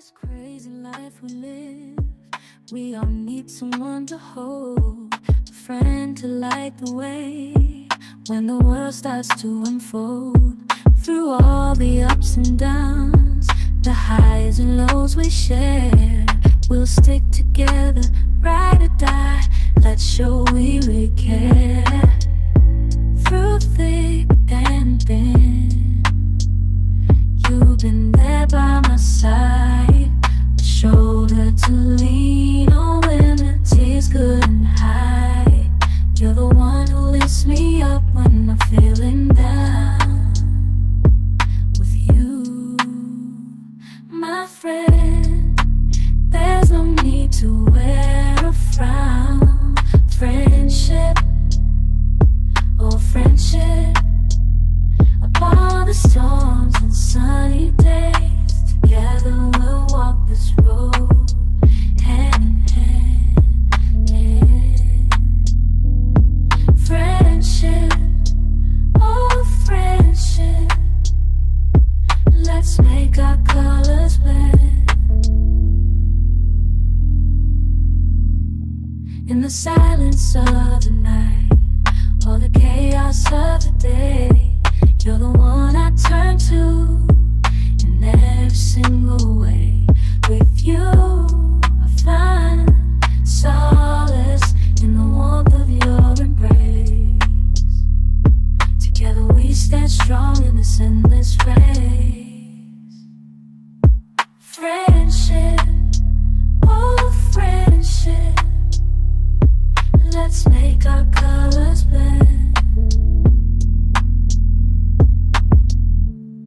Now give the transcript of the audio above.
this crazy life we live, we all need someone to hold, a friend to light the way when the world starts to unfold. Through all the ups and downs, the highs and lows we share, we'll stick together, ride or die. Let's show we really care. Through thick and thin, you've been there by my side, a shoulder to lean on when the tears couldn't hide. You're the one who lifts me up when I'm feeling down. With you, my friend, there's no need to wear a frown. Friendship, oh friendship, upon the storms and sunny days, together we'll walk this road, hand in hand. Friendship, oh friendship, let's make our colors blend. In the silence of the night, or the chaos of the day, you're the one I turn to.